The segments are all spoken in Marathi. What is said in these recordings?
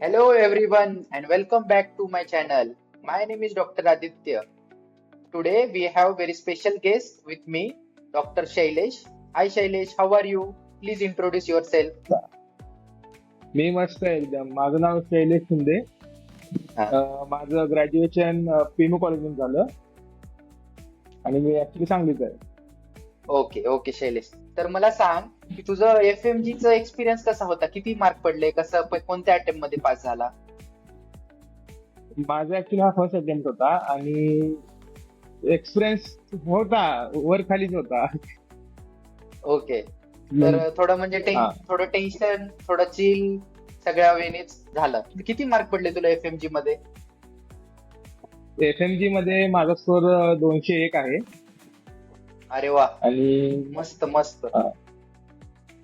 Hello everyone and welcome back to my channel. My name is Dr. Aditya. Today we have very special guest with me, Dr. Shailesh. Hi Shailesh, how are you? Please introduce yourself. मी मस्त आहे एकदम. माझं नाव शैलेश शिंदे. हा. माझं ग्रॅज्युएशन पिमू कॉलेजमधून झालं आणि मी ऍक्च्युली सांगलीच आहे. Okay okay Shailesh. तर मला सांग की तुझं FMG चा एक्सपिरियन्स कसा होता? किती मार्क पडले? कोणत्या अटेम्प्ट मध्ये पास झाला? माझा ऍक्च्युली हा फर्स्ट अटेम्प्ट होता आणि एक्सपिरियन्स होता, वर खालीच होता. ओके. तर थोडं म्हणजे हा. थोडं टेन्शन, थोडं चिल, सगळ्या वेळेनेच झालं. किती मार्क पडले तुला FMG मध्ये? एफएमजी मध्ये माझा स्कोर 201 आहे अरे वा, आणि मस्त मस्त. अ,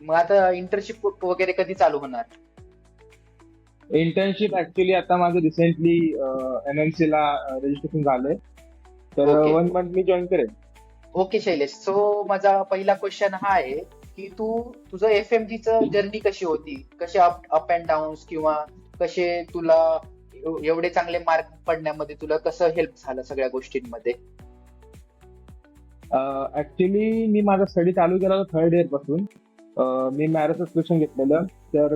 मग आता इंटर्नशिप वगैरे कधी चालू होणार? इंटर्नशिप ऍक्च्युली आता माझं रिसेंटली एमएमसी ला रजिस्ट्रेशन झालंय, तर ओके 1 मंथ मी जॉईन करेन. ओके शैलेश. सो माझा पहिला क्वेश्चन हा आहे की तुझं FMG च जर्नी कशी होती? कसे अप अप अँड डाऊन्स किंवा कसे तुला एवढे चांगले मार्क पडण्यामध्ये तुला कसं हेल्प झालं सगळ्या गोष्टींमध्ये? ऍक्च्युली मी माझा स्टडी चालू केला होता थर्ड इयर पासून. मी मॅरेज सबस्क्रिप्शन घेतलेलं. तर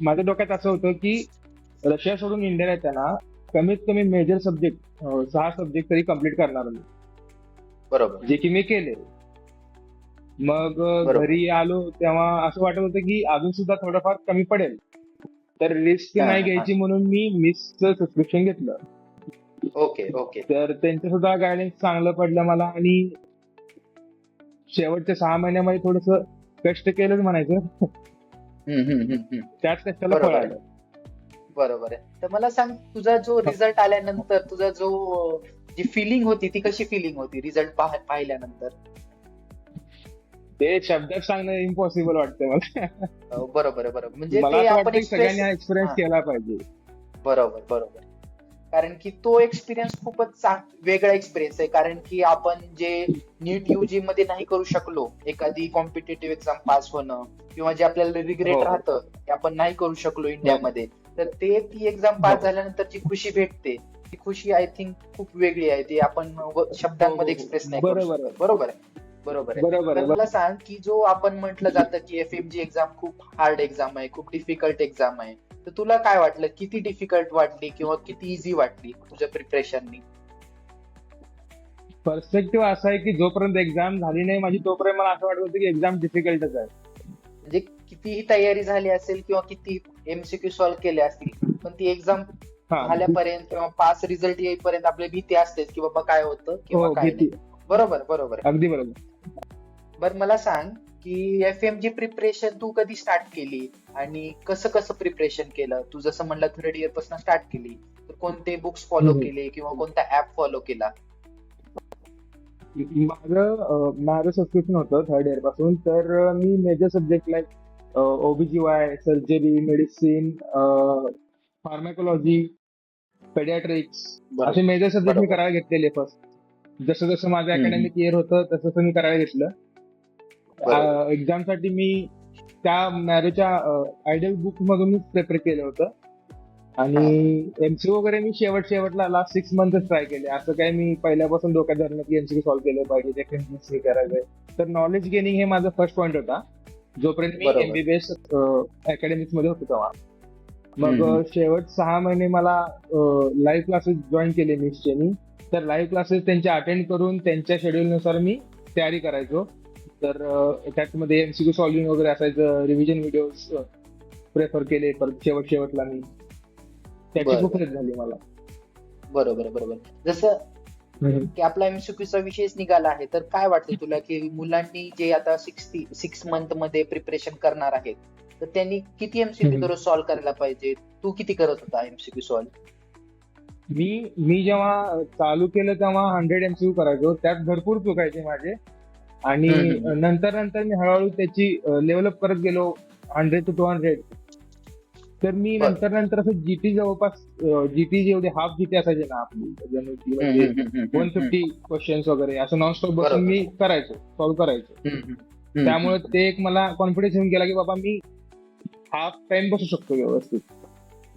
माझ्या डोक्यात असं होतं की रशिया सोडून इंडियाला येताना कमीत कमी मेजर सब्जेक्ट 6 सब्जेक्ट तरी कम्प्लीट करणार मी, बरोबर जे की मी केले. मग बरोबर. घरी आलो तेव्हा असं वाटत होतं की अजून सुद्धा थोडंफार कमी पडेल, तर रिस्क हा नाही हा हा. घ्यायची म्हणून मी मिसचं सबस्क्रिप्शन घेतलं. Okay okay. तर त्यांचं सुद्धा गायडन्स चांगलं पडलं मला आणि शेवटच्या 6 महिन्यामध्ये थोडस कष्ट केलंच म्हणायचं. त्याच कष्टाला फळ बरोबर आहे आलं. बरोबर आहे. तर मला सांग, तुझा जो रिझल्ट आल्यानंतर तुझा जो जी फिलिंग होती ती कशी फिलिंग होती रिझल्ट पाहिल्यानंतर? ते शब्दात सांगणं इम्पॉसिबल वाटतं मला. बरोबर आहे बरोबर. म्हणजे मला ते असं आपण वाटतं की एक्सप्रेस. सगळ्यांनी हा एक्सपिरियन्स हा. केला पाहिजे. बरोबर बरोबर. कारण की तो एक्सपिरियन्स खूपच वेगळा एक्सपिरियन्स आहे. कारण की आपण जे नीट UG मध्ये नाही करू शकलो, एखादी कॉम्पिटेटिव्ह एक्झाम पास होणं किंवा जे आपल्याला रिग्रेट हो राहतं की आपण नाही करू शकलो हो इंडियामध्ये, तर ती एक्झाम हो पास झाल्यानंतर जी खुशी भेटते, ती खुशी आय थिंक खूप वेगळी आहे. ती आपण हो शब्दांमध्ये हो एक्सप्रेस हो नाही करू बरोबर शकत. आहे. बरोबर आहे बरोबर आहे. बरोबर तर आहे मला सांग की जो आपण म्हटलं जातं की FMG एक्झाम खूप हार्ड एक्झाम आहे, खूप डिफिकल्ट एक्झाम आहे, तर तुला काय वाटलं? किती डिफिकल्ट वाटली किंवा किती इझी वाटली तुझ्या प्रिपरेशननी? पर्स्पेक्टिव्ह असा आहे की जोपर्यंत एक्झाम झाली नाही माझी तोपर्यंत मला असं वाटत होतं की एक्झाम डिफिकल्टच आहे. म्हणजे कितीही तयारी झाली असेल किंवा किती MCQ सॉल्व्ह केले असतील, पण ती एक्झाम हा. झाल्यापर्यंत किंवा पास रिझल्ट येईपर्यंत आपली भीती असतेच की बाबा काय होतं किंवा हो काय नाही. भीती. बरोबर बरोबर आहे. अगदी बरोबर. बरं मला सांग की FMG प्रिपरेशन तू कधी स्टार्ट केली आणि कसं कसं प्रिपरेशन केलं? तू जसं म्हणलं थर्ड इयर पासून स्टार्ट केली, तर कोणते बुक्स फॉलो हम्म. केले किंवा कोणता ऍप फॉलो केला? माझं सबस्क्रिप्शन होतं थर्ड इयर पासून, तर मी major subject like OBGY, surgery, medicine, pharmacology, paediatrics असे बरोबर मेजर सब्जेक्ट मी बरोबर. करायला घेतलेले फर्स्ट. जसं जसं माझं हम्म. अकॅडमिक इयर होतं तसं तसं मी करायला घेतलं. बरोबर एक्झामसाठी मी त्या मॅरेजच्या आयडियल बुक मधूनच प्रिपेअर केलं होतं आणि हा. MCQ वगैरे मी शेवटला लास्ट 6 मंथच ट्राय केले. असं काही मी पहिल्यापासून डोक्यात धरलं की MCQ सॉल्व्ह केलं पाहिजे, ते करायचंय. तर नॉलेज गेनिंग हे माझा फर्स्ट पॉईंट होता जोपर्यंत मी बरोबर. MBBS अकॅडमिक्स मध्ये होतो तेव्हा. मग हम्म. शेवट 6 महिने मला लाईव्ह क्लासेस जॉईन केले मिसचे. तर लाईव्ह क्लासेस त्यांचे अटेंड करून त्यांच्या शेड्यूलनुसार मी तयारी करायचो. तर त्यामध्ये MCQ सॉल्व्हिंग वगैरे असायचं, रिव्हिजन व्हिडिओज प्रेफर केले. परत शेवटला मी त्याची खूप बरोबर हेल्प झाली मला. बरोबर बरोबर. जसं की आपला MCQ चा विषयच निघाला आहे, तर काय वाटतं तुला की मुलांनी जे आता 6 मंथ मध्ये प्रिपरेशन करणार आहेत, तर त्यांनी किती MCQ दररोज सॉल्व्ह करायला पाहिजे? तू किती करत होता MCQ सॉल्व्ह? मी जेव्हा चालू केलं तेव्हा 100 MCQ करायचो. त्यात भरपूर चुकायचे माझे आणि नंतर मी हळूहळू त्याची लेवलअप करत गेलो 100 to 200. तर मी बर. नंतर असं जीटी जवळपास जीटी जेवढे हाफ जीटी असायचे ना आपली जनरली, म्हणजे 150 क्वेश्चन्स वगैरे असं नॉनस्टॉप बसून बरोबर. मी सॉल्व्ह करायचो. त्यामुळे ते एक मला कॉन्फिडन्स येऊन गेला की बाबा मी हाफ टाइम बसू शकतो व्यवस्थित.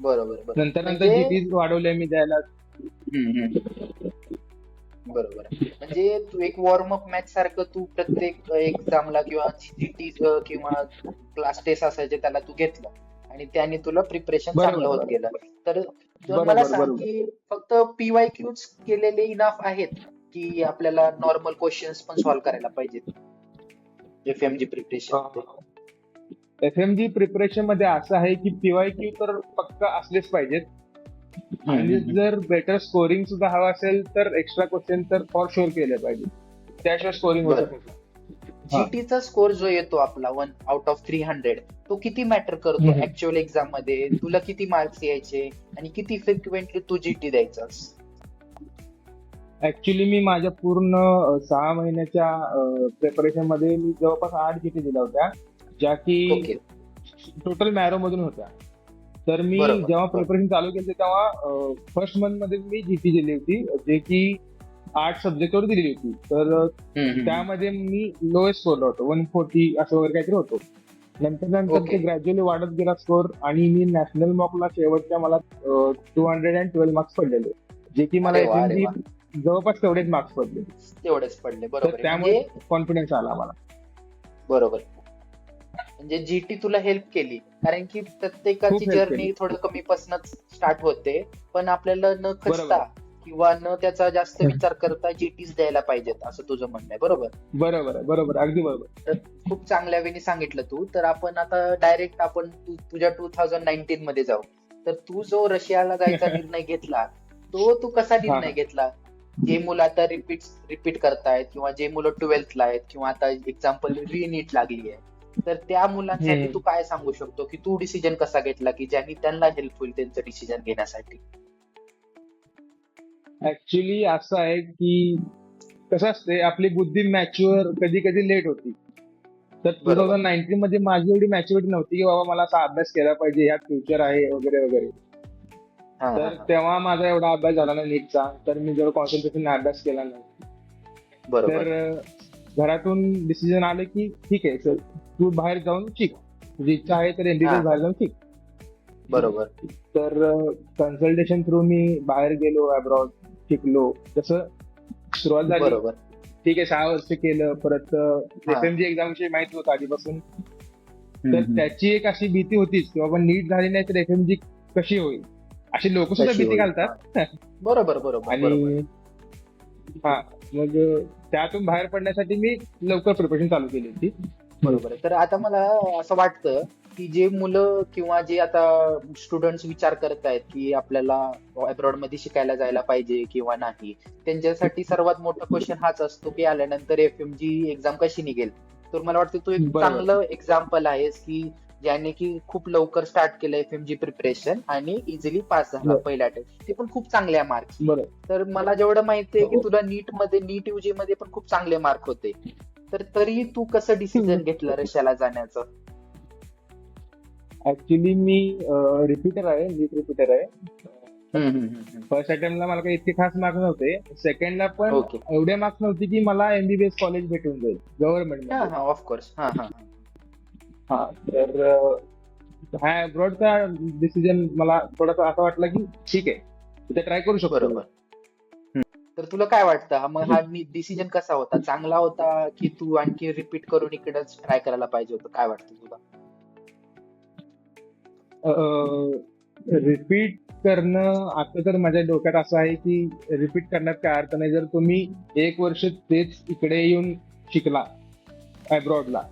बरोबर बरोबर. नंतर नंतर म्हणजे जीटी वाढवले मी द्यायला. बरोबर आहे. म्हणजे तू एक वॉर्मअप मॅच सारखं तू प्रत्येक एक्झामला किंवा जीटी किंवा क्लास टेस्ट असायचे त्याला तू घेतलं आणि त्याने तुला प्रिपरेशन चांगलं बरोबर होत बरोबर गेलं. तर तर मला बरोबर सांग बरोबर. की फक्त पीवायक्यूच केलेले इनाफ आहेत की आपल्याला नॉर्मल क्वेश्चन्स पण सॉल्व्ह करायला पाहिजेत एफएमजी प्रिपरेशन मध्ये? एफएमजी प्रिपरेशन मध्ये असं आहे की पीवायक्यू तर पक्का असलेच पाहिजेत. आणि जर बेटर स्कोरिंग सुद्धा हवा असेल तर एक्स्ट्रा क्वेश्चन तर फॉर शुअर केले पाहिजे, त्याशिवाय स्कोरिंग होत बरं. नाही. जीटीचा स्कोर जो येतो आपला 1/300 तो किती मॅटर करतो ऍक्च्युअल एक्झाम मध्ये? तुला किती मार्क्स यायचे आणि किती फ्रिक्वेंटली तू जीटी द्यायचास? ऍक्च्युली मी माझ्या पूर्ण 6 महिन्याच्या प्रिपरेशन मध्ये मी जवळपास 8 जीटी दिल्या होत्या, ज्या की ओके. टोटल मॅरो मधून होत्या. तर मी बरोबर जेव्हा बरोबर. प्रिपरेशन चालू केली तेव्हा फर्स्ट मंथ मध्ये मी जीटी दिली होती, जे की 8 सब्जेक्टवर दिली होती. तर त्यामध्ये मी लोएस्ट स्कोरला होतो, 140 असं वगैरे काहीतरी होतो. नंतर नंतर ओके. ते ग्रॅज्युअली वाढत गेला स्कोर आणि मी नॅशनल मॉकला शेवटच्या मला 212 मार्क्स पडलेले, जे की मला अरे वा अरे एफएमजी वा, जवळपास तेवढेच मार्क्स पडले. तेवढेच पडले. तर बरोबर आहे. त्यामुळे म्हणजे कॉन्फिडन्स आला मला. बरोबर. म्हणजे जीटी तुला हेल्प केली कारण की प्रत्येकाची खूप हेल्प केली. जर्नी थोडं कमीपासूनच स्टार्ट होते, पण आपल्याला न खचता बरोबर किंवा न त्याचा जास्त विचार करता जीटीच द्यायला पाहिजेत असं तुझं म्हणणं आहे. बरोबर. बरोबर आहे, बरोबर, अगदी बरोबर. तर खूप चांगल्या वेळी सांगितलं तू. तर आपण आता डायरेक्ट आपण तुझ्या 2019 मध्ये जाऊ. तर तू जो रशियाला जायचा निर्णय घेतला तो तू कसा हा निर्णय घेतला? जे मुलं आता रिपीट करतायत किंवा जे मुलं 12thला आहेत किंवा आता एक्झाम्पल रिनीट लागली आहे, तर त्या मुलांसाठी तू काय सांगू शकतो की तू डिसिजन कसा घेतला की ज्यांनी त्यांना हेल्प होईल त्यांचं डिसिजन घेण्यासाठी? ऍक्च्युली असं आहे की कसं असते, आपली बुद्धी मॅच्युअर कधी कधी लेट होती. तर बरोबर. 2019 मध्ये माझी एवढी मॅच्युरिटी नव्हती की बाबा मला असा अभ्यास केला पाहिजे, ह्यात फ्युचर आहे वगैरे वगैरे. हा हा तर हा. तेव्हा माझा एवढा अभ्यास झाला नाही नीटचा, तर मी जेव्हा कॉन्सन्ट्रेशन अभ्यास केला नाही. बरोबर तर घरातून डिसिजन आलं की ठीक आहे सर, तू बाहेर जाऊन शिक, तुझी इच्छा आहे तर एमबीबीएस हा बाहेर जाऊन शिक. बरोबर. तर कन्सल्टेशन थ्रू मी बाहेर गेलो, अब्रॉड शिकलो. तसं सुरुवात झाली. बरोबर. ठीक आहे, 6 वर्ष केलं. परत हा. एफएमजी एक्झाम विषयी माहिती होतं आधीपासून. तर हम्म. त्याची एक अशी भीती होतीच की बाबा नीट झाली नाही तर एफएमजी कशी होईल, अशी लोक सुद्धा कशी भीती होईल? घालतात. बरोबर बरोबर बरोबर. आणि हा, मग त्यातून बाहेर पडण्यासाठी मी लवकर प्रिपरेशन चालू केली होती. बरोबर आहे. तर आता मला असं वाटतं की जे मुलं किंवा जे आता स्टुडंट्स विचार करतायत की आपल्याला अब्रॉड मध्ये शिकायला जायला पाहिजे किंवा नाही, त्यांच्यासाठी सर्वात मोठा क्वेश्चन हाच असतो की आल्यानंतर एफएमजी एक्झाम कशी निघेल. तर मला वाटतं तू एक बरोबर चांगलं एक्झाम्पल आहेस की ज्याने की खूप लवकर स्टार्ट केलं एफएमजी प्रिपरेशन आणि इझिली पास झाला बरोबर पहिल्या टेस्ट, ते पण खूप चांगल्या मार्क्स. बरोबर. तर मला जेवढं माहितीये की तुला नीट यूजी मध्ये पण खूप चांगले मार्क होते. तर तरी तू कसं डिसिजन घेतलं रशियाला जाण्याचं? ऍक्च्युली मी रिपीटर आहे, नीट रिपीटर आहे. फर्स्ट अटेम्प्टला मला काही इतके खास मार्क्स नव्हते. सेकंडला पण ओके. एवढे मार्क्स नव्हते की मला एमबीबीएस कॉलेज भेटून जाईल गव्हर्नमेंट हा मध्ये. हा ऑफकोर्स. हा हा हा, तर हा अब्रॉडचा डिसिजन मला थोडासा असा वाटला की ठीक आहे, तिथे ट्राय करू शकतो. बरोबर. तर तुला काय वाटतं मग हा डिसिजन कसा होता? चांगला होता की तू आणखी रिपीट करून इकडेच ट्राय करायला पाहिजे होतं? काय वाटतं तुला? रिपीट करणं आता तर माझ्या डोक्यात असं आहे की रिपीट करण्यात काय अर्थ नाही. जर तुम्ही 1 वर्ष तेच इकडे येऊन शिकला अब्रॉडला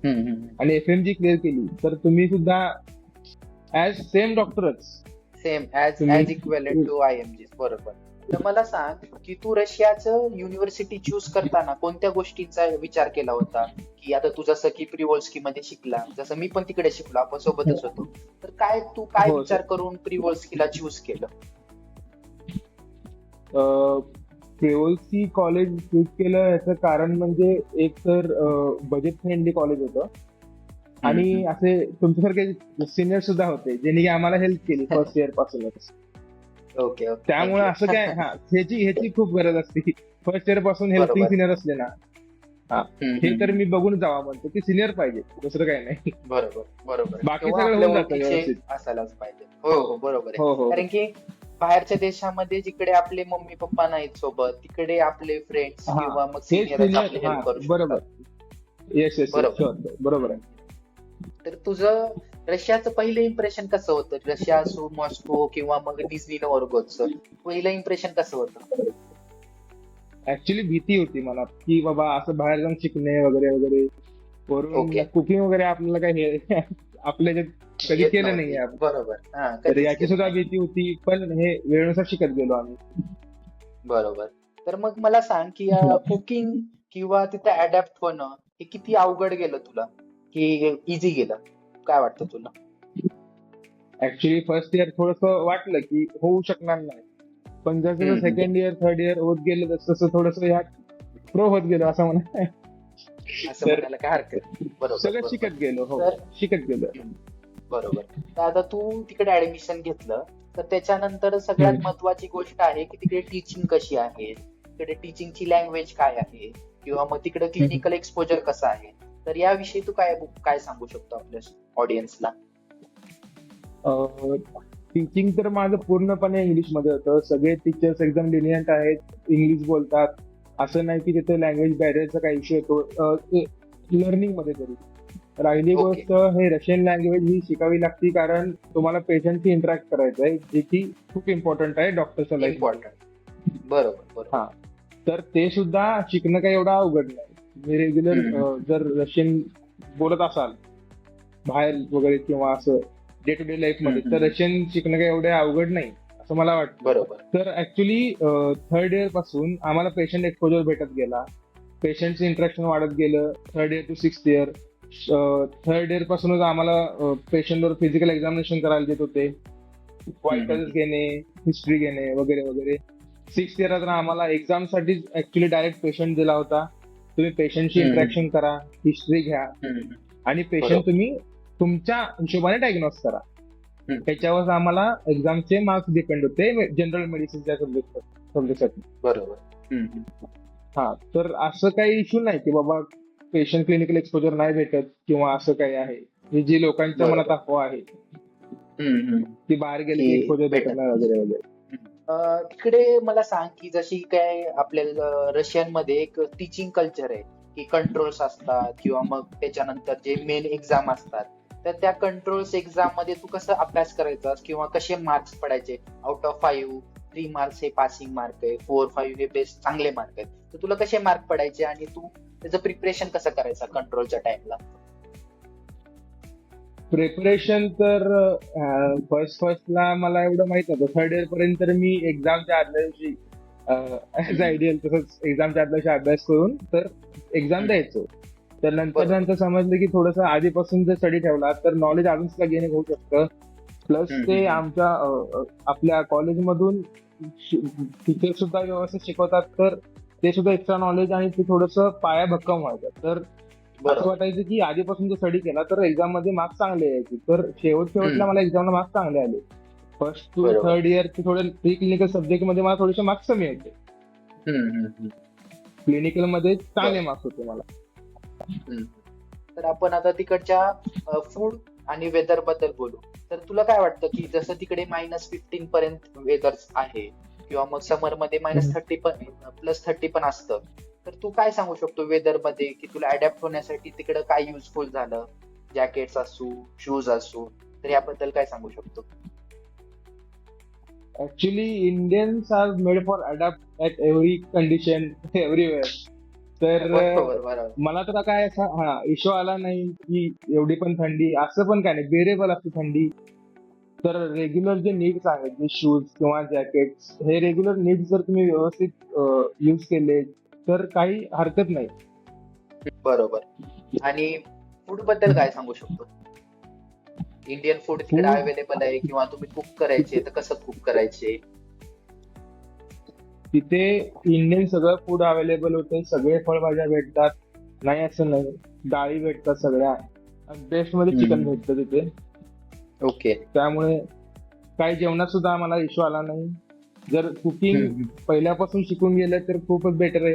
आणि एफएमजी क्लिअर केली, तर तुम्ही सुद्धा ऍज सेम डॉक्टरच सेम ऍज तुम्ही इक्वेलेंट टू आयएमजी. बरोबर. तर मला सांग की तू रशियाचं युनिव्हर्सिटी चूज करताना कोणत्या गोष्टींचा विचार केला होता? की आता तू जसं की प्रिवोल्स्की मध्ये शिकला, जसं मी पण तिकडे शिकलो, आपण सोबतच होतो. तर तू काय हो विचार सर. करून प्रिवोल्स्कीला चूज केलं? प्रिवोल्स्की कॉलेज चूज केलं याचं कारण म्हणजे एक तर बजेट फ्रेंडली कॉलेज होतं आणि असे तुमच्यासारखे सिनियर सुद्धा होते ज्यांनी की आम्हाला हेल्प केली फर्स्ट इयर पासूनच. Okay okay. त्यामुळे असं काय ह्याची खूप गरज असते फर्स्ट इयर पासून हेल्पिंग बरोबर सिनियर असले ना. हे तर मी बघून जावा म्हणतो की सिनियर पाहिजे, दुसरं काही नाही. बरोबर बरोबर, बाकी तेव्हा सगळं आपल्या होऊन जातं ओळखीचे व्यवस्थित. असायलाच पाहिजे. हो हो बरोबर आहे. हो हो कारण की बाहेरच्या देशामध्ये जिकडे आपले मम्मी पप्पा नाहीत सोबत, तिकडे आपले फ्रेंड्स हा, किंवा मग हे सिनियरच सिनियर, आपली हा हेल्प करू बरोबर. शकतात. येस येस येस, बरोबर. शुअर, बरोबर आहे. तर तुझं रशियाचं पहिलं इम्प्रेशन कसं होतं? रशिया असो, मॉस्को किंवा मग निझनी नोव्होगोरोडचं पहिलं इम्प्रेशन कसं होतं? ऍक्च्युली भीती होती मनात की बाबा असं बाहेर जाऊन शिकणे वगैरे वगैरे. वरून ओके. कुकिंग वगैरे आपल्याला काही हे आपल्या ह्याच्यात कधी येत केलं नव्हती. नाही आपण. बरोबर. हा, तर कधीच याची केलं सुद्धा नाही. भीती होती, पण हे वेळेनुसार शिकत गेलो आम्ही. बरोबर. तर मग मला सांग की कुकिंग किंवा तिथे अडॅप्ट होणं हे किती अवघड गेलं तुला? की इझी गेलं? काय वाटतं तुला? ऍक्च्युली फर्स्ट इयर थोडस वाटलं की होऊ शकणार नाही, पण जसं जसं हम्म. सेकंड इयर थर्ड इयर होत गेलं तसं तसं थोडस ह्यात प्रो होत गेलो असं म्हणा. असं तर म्हणायला काय हरकत नाही. बरोबर सगळं बरोबर. शिकत गेलो, हो तर शिकत गेलो. हम्म, बरोबर. तर आता तू तिकडे ऍडमिशन घेतलं, तर त्याच्यानंतर सगळ्यात हम्म. महत्वाची गोष्ट आहे की तिकडे टीचिंग कशी आहे, तिकडे टीचिंगची लँग्वेज काय आहे, किंवा मग तिकडे क्लिनिकल एक्सपोजर कसं आहे. तर याविषयी तू काय काय सांगू शकतो आपल्या ऑडियन्सला? टीचिंग तर माझं पूर्णपणे इंग्लिशमध्ये होतं. सगळे टीचर्स एकदम लिनियंट आहेत, इंग्लिश बोलतात. असं नाही की तिथे लँग्वेज बॅरियरचा काही इश्यू येतो लर्निंग मध्ये तरी. राहिली ओके. गोष्ट, हे रशियन लँग्वेज ही शिकावी लागते, कारण तुम्हाला पेशंटशी इंटरॅक्ट करायचं आहे, जे की खूप इम्पॉर्टंट आहे डॉक्टरच्या लाईफ. इम्पॉर्टंट. बरोबर बरोबर. हा, तर ते सुद्धा शिकणं काही एवढं अवघड नाही. तुम्ही रेग्युलर जर रशियन बोलत असाल बाहेर वगैरे किंवा असं डे टू डे लाईफ मध्ये, तर रशियन शिकणं काही एवढे अवघड नाही असं मला वाटतं. बरोबर. तर ऍक्च्युली थर्ड इयर पासून आम्हाला पेशंट एक्सपोजर भेटत गेला, पेशंटचं इंटरॅक्शन वाढत गेलं. Third year to sixth year, third year पासूनच आम्हाला पेशंटवर फिजिकल एक्झामिनेशन करायला देत होते, व्हायटल्स घेणे, हिस्ट्री घेणे वगैरे वगैरे. सिक्स्थ इयरला तर आम्हाला एक्झामसाठी ऍक्च्युली डायरेक्ट पेशंट दिला होता. तुम्ही पेशंटशी इंटरॅक्शन करा, हिस्ट्री घ्या, आणि पेशंट बरोबर. तुम्ही तुमच्या हिशोबाने डायग्नोस करा. त्याच्यावर आम्हाला एक्झामचे मार्क्स डिपेंड होते जनरल मेडिसिनच्या सब्जेक्टसाठी. बरोबर. हा, तर असं काही इश्यू नाही की बाबा पेशंट क्लिनिकल एक्सपोजर नाही भेटत किंवा असं काही आहे. ही जी लोकांच्या मनात बरोबर. अफवा आहे की बाहेर गेले की की एक्सपोजर भेटत भेटत नाही वगैरे वगैरे. तिकडे मला सांग की जशी काय आपल्या रशियन मध्ये एक टीचिंग कल्चर आहे, की कंट्रोल्स असतात किंवा मग त्याच्यानंतर जे मेन एक्झाम असतात, तर त्या कंट्रोल्स एक्झाम मध्ये तू कसं अभ्यास करायचास किंवा कसे मार्क्स पडायचे? आउट ऑफ 5 3 मार्क्स हे पासिंग मार्क आहे, 4 5 हे बेस्ट चांगले मार्क आहेत. तर तुला कसे मार्क पडायचे आणि तू त्याचं प्रिपरेशन कसं करायचा कंट्रोलच्या टाइमला? प्रिपरेशन तर फर्स्टला मला एवढं माहित नव्हतं. थर्ड इयर पर्यंत तर मी एक्झामच्या आदल्या दिवशी ऍज आयडियल तसंच एक्झामच्या आदल्या दिवशी अभ्यास करून तर एक्झाम द्यायचो. तर नंतर बरोबर. नंतर समजलं की थोडंसं आधीपासून जर स्टडी ठेवला तर नॉलेज अजून सुद्धा गेन होऊ शकतं. प्लस ते आमच्या आपल्या कॉलेजमधून टीचर सुद्धा व्यवस्थित शिकवतात, तर ते सुद्धा एक्स्ट्रा नॉलेज आणि ते थोडंसं पाया भक्कम व्हायचं. तर असं बरोबर. वाटायचं की आधीपासून जर स्टडी केला तर एक्झाम मध्ये मार्क्स चांगले यायचे. तर शेवटला मला एक्झामला मार्क्स चांगले आले. फर्स्ट टू बरोबर. थर्ड इयर थोडे प्री क्लिनिकल सब्जेक्ट मध्ये मला थोडेसे मार्क्स कमी होते. क्लिनिकल मध्ये चांगले मार्क्स होते मला. तर आपण आता तिकडच्या फूड आणि वेदर बद्दल बोलू. तर तुला काय वाटतं की जसं तिकडे -15 पर्यंत वेदर आहे किंवा मग समर मध्ये -30 पण +30 पण असतं, तर तू काय सांगू शकतो वेदर मध्ये की तुला अडॅप्ट होण्यासाठी तिकडे काय युजफुल झालं? जॅकेट्स असू, शूज असू, तर याबद्दल काय सांगू शकतो? Actually Indians are made for adapt at every condition everywhere. तर बरोबर बरोबर. मला तर काय असा इश्यू आला नाही की एवढी पण थंडी, असं पण काय नाही, बेरेबल असते थंडी. तर रेग्युलर जे नीड्स आहेत, जे शूज किंवा जॅकेट्स, हे रेग्युलर नीड्स जर तुम्ही व्यवस्थित यूज केले तर काही हरकत नाही. बरोबर. आणि फूड बद्दल काय सांगू शकतो? इंडियन फूड तिकडे Food- अवेलेबल आहे किंवा तुम्ही कुक करायचे तर कसं कुक करायचे? तिथे इंडियन सगळं फूड अवेलेबल होते, सगळे फळभाज्या भेटतात, नाही असं नाही, डाळी भेटतात सगळ्या, बेस्ट मध्ये चिकन भेटतं तिथे. ओके. त्यामुळे काही जेवणात सुद्धा आम्हाला इश्यू आला नाही. जर कुकिंग पहिल्यापासून शिकून गेलं तर खूपच बेटर आहे.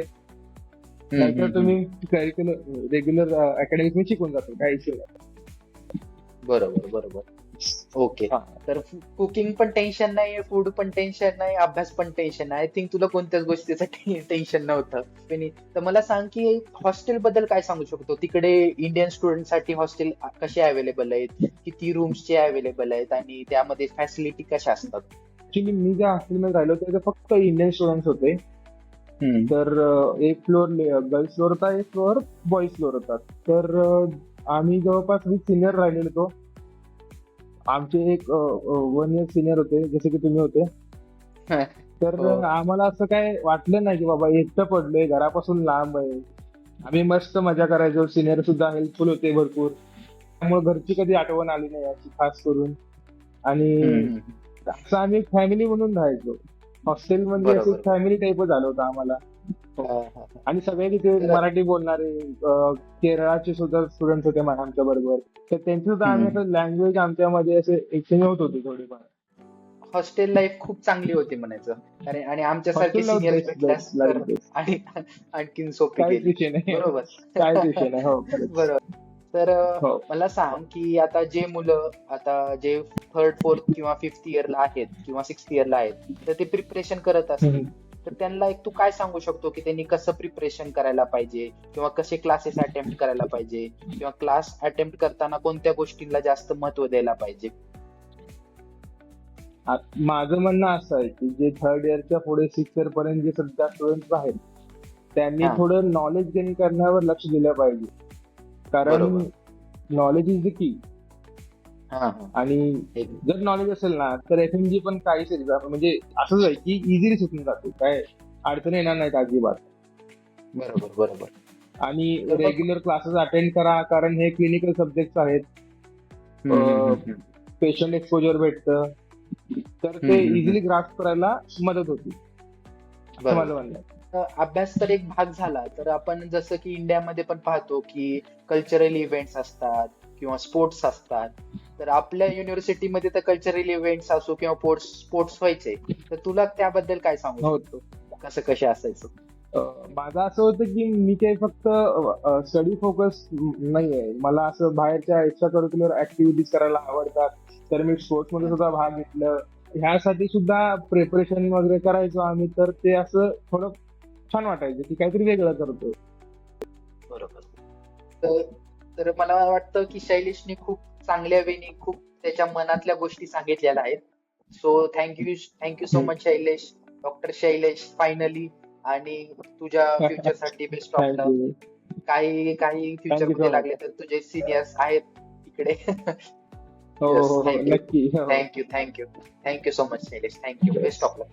नाहीतर तुम्ही करिक्युलर रेग्युलर अकॅडमिक मध्ये शिकून जातो, काही इश्यू नाही. बरोबर बरोबर. ओके. हा. तर कुकिंग पण टेन्शन नाही, फूड पण टेन्शन नाही, अभ्यास पण टेन्शन नाही. आय थिंक तुला कोणत्याच गोष्टीचं टेन्शन नव्हतं. पण तर मला सांग की हॉस्टेल बद्दल काय सांगू शकतो? तिकडे इंडियन स्टुडंट साठी हॉस्टेल कसे अवेलेबल आहेत? किती रूम्सचे अवेलेबल आहेत आणि त्यामध्ये फॅसिलिटी कशा असतात? ऍक्च्युली मी ज्या हॉस्टेलमध्ये राहिलो तिथे फक्त इंडियन स्टुडंट्स होते. तर एक फ्लोअर गर्ल्स फ्लोअर होता, एक फ्लोअर बॉईज फ्लोअर होता. तर आम्ही जवळपास 20 सिनियर राहिलेलो होतो. आमचे एक 1 इयर सिनियर होते, जसे की तुम्ही होते. तर हो. आम्हाला असं काय वाटलं नाही की बाबा एकटं पडलोय, घरापासून लांब आहे. आम्ही मस्त मजा करायचो. सिनियर सुद्धा हेल्पफुल होते भरपूर. त्यामुळे घरची कधी आठवण आली नाही याची खास करून. आणि असं आम्ही एक फॅमिली म्हणून राहायचो. हॉस्टेल म्हणजे असं बरोबर. फॅमिली टाईपच झालं होतं आम्हाला. हा, हा. आणि सगळे तिथे तर मराठी बोलणारे केरळाचे सुद्धा स्टुडंट होते आमच्या बरोबर. तर त्यांचे सुद्धा आम्ही असं लँग्वेज आमच्यामध्ये असे एक्सचेंज होत होते थोडेफार. हॉस्टेल लाईफ खूप चांगली होती म्हणायचं. आणि आमच्यासारखे हॉस्टेल लाईफ सिनियर्स बेस्ट भेटल्यास बेस्ट लाईफ तर बेस्ट. आणि आणखीन सोपी काहीच गेली. विषय नाही. बरोबर. काहीच विषय नाही. हो खरंच. बरोबर. तर हो. मला सांग की आता जे मुलं आता जे थर्ड, फोर्थ किंवा फिफ्थ इयरला आहेत किंवा सिक्स्थ इयरला आहेत, तर ते प्रिपरेशन करत असतील, तर त्यांना एक तू काय सांगू शकतो की त्यांनी कसं प्रिपरेशन करायला पाहिजे किंवा कसे क्लासेस अटेम्प्ट करायला पाहिजे किंवा क्लास अटेम्प्ट करताना कोणत्या गोष्टींना जास्त महत्व द्यायला पाहिजे? माझं म्हणणं असं आहे की जे थर्ड इयरच्या पुढे 6 इयर पर्यंत जे सध्या स्टुडंट्स आहेत, त्यांनी हा. थोडं नॉलेज गेन करण्यावर लक्ष दिलं पाहिजे. कारण बरोबर. Knowledge is the key. हा हा. आणि एक- जर नॉलेज असेल ना तर एफएमजी पण काहीच एक्झाम म्हणजे असंच आहे की इझिली सुटून जाते, काय अडचण येणार नाहीत अजिबात. बरोबर बरोबर. आणि तर मग रेग्युलर क्लासेस अटेंड करा, कारण हे क्लिनिकल सब्जेक्ट आहेत. पेशंट एक्सपोजर भेटतं, तर ते इझिली ग्रास्प करायला मदत होती, असं माझं बरोबर. म्हणणं आहे. अभ्यास तर एक भाग झाला, तर आपण जसं की इंडियामध्ये पण पाहतो की कल्चरल इव्हेंट्स असतात किंवा स्पोर्ट्स असतात. तर आपल्या युनिव्हर्सिटीमध्ये तर कल्चरल इव्हेंट्स असो किंवा स्पोर्ट्स व्हायचे, तर तुला त्याबद्दल काय सांगू हो. शकतो? कसं कसे असायचं? माझं असं होतं की मी काही फक्त स्टडी फोकस नाहीये. मला असं बाहेरच्या एक्स्ट्रा करिक्युलर ऍक्टिव्हिटीज करायला आवडतात. तर मी स्पोर्ट्स मध्ये सुद्धा भाग घेतलं. ह्यासाठी सुद्धा प्रिपरेशन वगैरे करायचो आम्ही. तर ते असं थोडं छान वाटायचं की काहीतरी वेगळं करतोय. बरोबर. तर तर मला वाटतं की शैलेशने खूप चांगल्या वेळी खूप त्याच्या मनातल्या गोष्टी सांगितलेल्या आहेत. So thank you so much Shailesh, doctor Shailesh finally. आणि तुझ्या फ्युचरसाठी बेस्ट ऑफ लक. थँक्यू. काही काही फ्युचर थँक्यू मध्ये सो मच. लागले तर तुझे सिनियर्स आहेत इकडे. हो येस. हो हो थँक्यू नक्की. हो. Thank you thank you thank you so much Shailesh. Thank you. Best of luck.